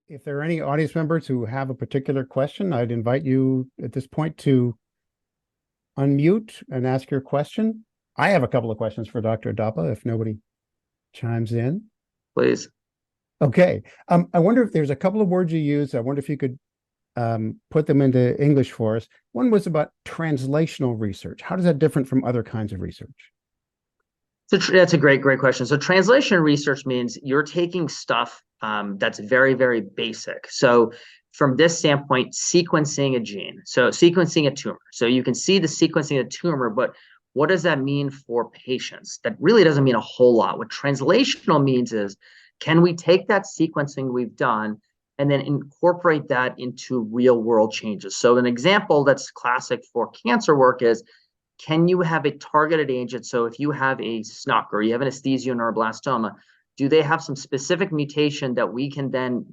If there are any audience members who have a particular question, I'd invite you at this point to unmute and ask your question. I have a couple of questions for Dr. Adappa if nobody chimes in. Please. Okay. I wonder if there's a couple of words you used. I wonder if you could put them into English for us. One was about translational research. How does that different from other kinds of research? That's a great question. So translation research means you're taking stuff that's very, very basic. So from this standpoint, sequencing a gene, so sequencing a tumor. So you can see the sequencing of the tumor, but what does that mean for patients? That really doesn't mean a whole lot. What translational means is, can we take that sequencing we've done and then incorporate that into real world changes? So an example that's classic for cancer work is, can you have a targeted agent? So if you have a Snuc or you have an esthesioneuroblastoma, do they have some specific mutation that we can then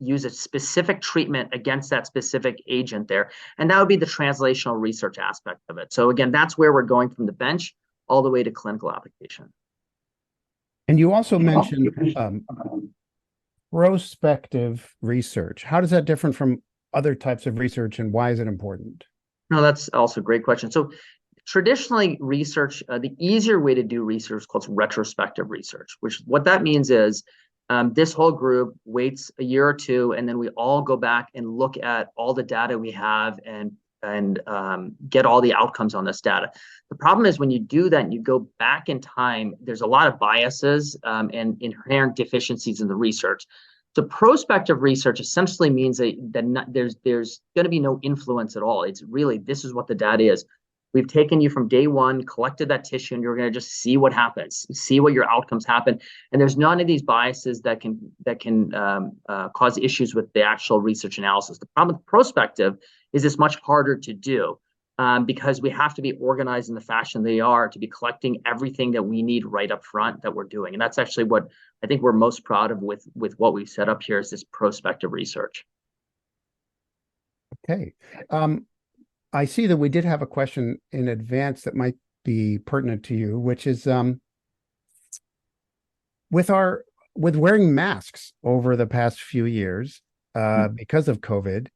use a specific treatment against that specific agent there? And that would be the translational research aspect of it. So again, that's where we're going from the bench all the way to clinical application. And you also mentioned prospective research. How does that different from other types of research, and why is it important? No, that's also a great question. So traditionally, research, the easier way to do research is called retrospective research, which what that means is this whole group waits a year or two, and then we all go back and look at all the data we have and get all the outcomes on this data. The problem is when you do that and you go back in time, there's a lot of biases and inherent deficiencies in the research. So prospective research essentially means that there's going to be no influence at all. It's really, this is what the data is. We've taken you from day one, collected that tissue, and you're going to just see what happens, see what your outcomes happen. And there's none of these biases that can cause issues with the actual research analysis. The problem with prospective is it's much harder to do because we have to be organized in the fashion they are to be collecting everything that we need right up front that we're doing. And that's actually what I think we're most proud of with what we've set up here is this prospective research. Okay. I see that we did have a question in advance that might be pertinent to you, which is with wearing masks over the past few years because of COVID,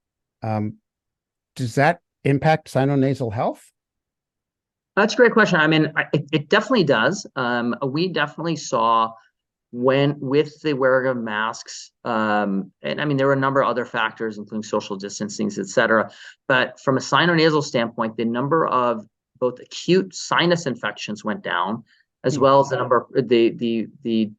does that impact sinonasal health? That's a great question. I mean, it definitely does. We definitely saw with the wearing of masks, and I mean, there were a number of other factors, including social distancing, et cetera. But from a sinonasal standpoint, the number of both acute sinus infections went down, as well as the number of the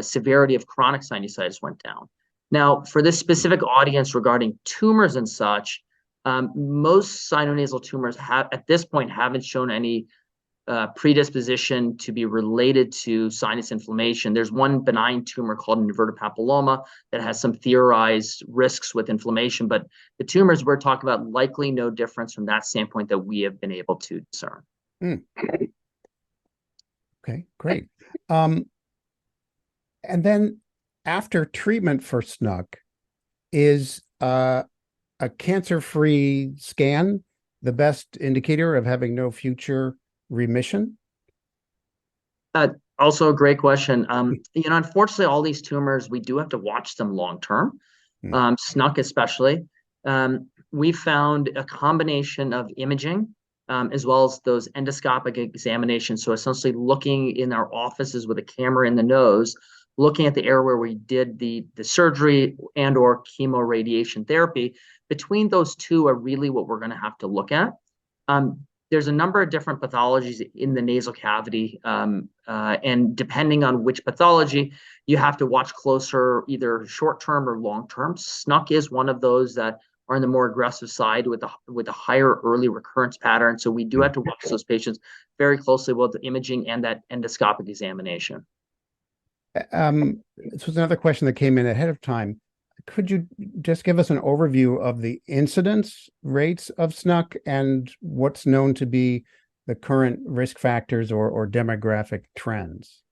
severity of chronic sinusitis went down. Now, for this specific audience regarding tumors and such, most sinonasal tumors at this point haven't shown any predisposition to be related to sinus inflammation. There's one benign tumor called an inverted papilloma that has some theorized risks with inflammation, but the tumors we're talking about likely no difference from that standpoint that we have been able to discern. Okay, great. And then after treatment for Snuc, is a cancer-free scan the best indicator of having no future remission? Also a great question. Unfortunately, all these tumors, we do have to watch them long term. Snuc especially. We found a combination of imaging as well as those endoscopic examinations. So essentially looking in our offices with a camera in the nose, looking at the area where we did the surgery and or chemoradiation therapy. Between those two are really what we're going to have to look at. There's a number of different pathologies in the nasal cavity, and depending on which pathology, you have to watch closer, either short-term or long-term. Snuc is one of those that are on the more aggressive side with a higher early recurrence pattern. So we do have to watch those patients very closely with the imaging and that endoscopic examination. This was another question that came in ahead of time. Could you just give us an overview of the incidence rates of Snuc and what's known to be the current risk factors or demographic trends?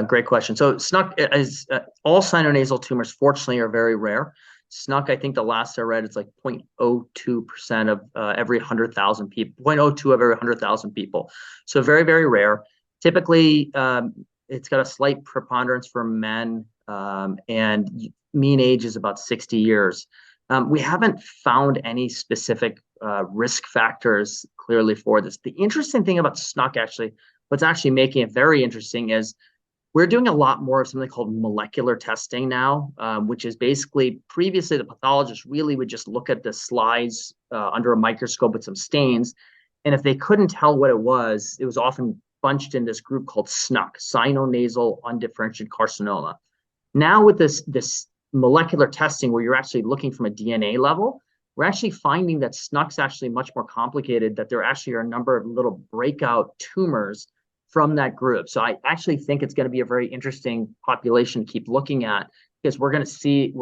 Great question. So Snuc is all sinonasal tumors, fortunately, are very rare. Snuc, I think the last I read, it's like 0.02% of every 100,000 people, 0.02 of every 100,000 people. So very, very rare. Typically, it's got a slight preponderance for men, and mean age is about 60 years. We haven't found any specific risk factors clearly for this. The interesting thing about Snuc, actually, what's actually making it very interesting is we're doing a lot more of something called molecular testing now, which is basically previously the pathologist really would just look at the slides under a microscope with some stains. And if they couldn't tell what it was often bunched in this group called Snuc, sinonasal undifferentiated carcinoma. Now with this molecular testing where you're actually looking from a DNA level, we're actually finding that Snuc's actually much more complicated, that there actually are a number of little breakout tumors from that group. So I actually think it's going to be a very interesting population to keep looking at, because we're going to see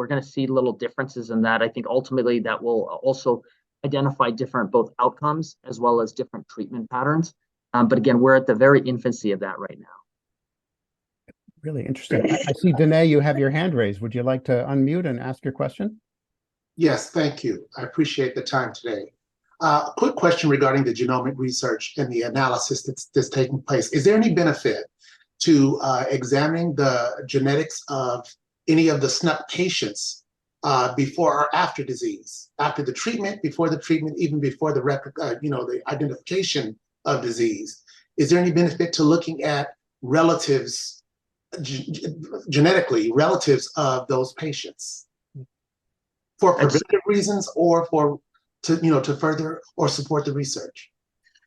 little differences in that. I think ultimately that will also identify different both outcomes as well as different treatment patterns. But again, we're at the very infancy of that right now. Really interesting. I see, Danae, you have your hand raised. Would you like to unmute and ask your question? Yes, thank you. I appreciate the time today. Quick question regarding the genomic research and the analysis that's taking place. Is there any benefit to examining the genetics of any of the Snuc patients before or after disease, after the treatment, before the treatment, even before the the identification of disease? Is there any benefit to looking at relatives, genetically relatives of those patients, for preventative reasons or to further or support the research?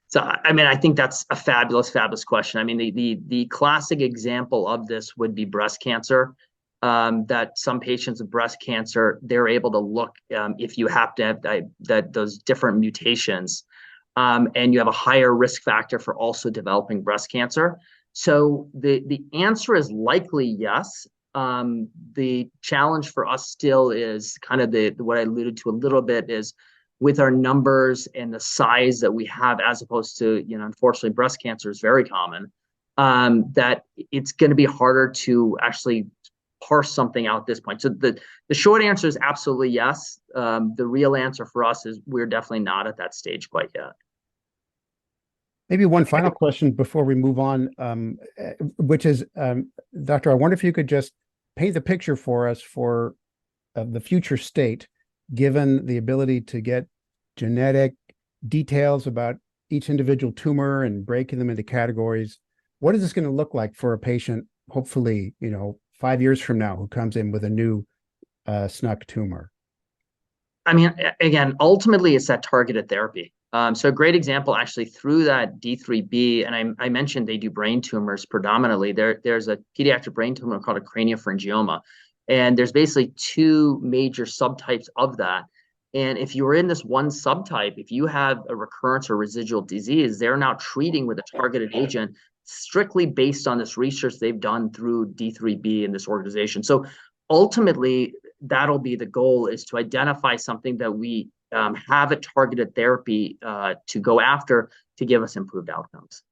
So, I mean, I think that's a fabulous question. I mean, the classic example of this would be breast cancer. That some patients with breast cancer, they're able to look if you have to have those different mutations, and you have a higher risk factor for also developing breast cancer. So the answer is likely yes. The challenge for us still is kind of what I alluded to a little bit is with our numbers and the size that we have, as opposed to, unfortunately, breast cancer is very common, that it's going to be harder to actually parse something out at this point. So the short answer is absolutely yes. The real answer for us is we're definitely not at that stage quite yet. Maybe one final question before we move on, which is, Doctor, I wonder if you could just paint the picture for us for the future state, given the ability to get genetic details about each individual tumor and breaking them into categories. What is this going to look like for a patient, hopefully, 5 years from now, who comes in with a new Snuc tumor? I mean, again, ultimately, it's that targeted therapy. So a great example, actually, through that D3B, and I mentioned they do brain tumors predominantly. There's a pediatric brain tumor called a craniopharyngioma, and there's basically two major subtypes of that. And if you're in this one subtype, if you have a recurrence or residual disease, they're now treating with a targeted agent strictly based on this research they've done through D3B in this organization. So ultimately, that'll be the goal, is to identify something that we have a targeted therapy to go after to give us improved outcomes.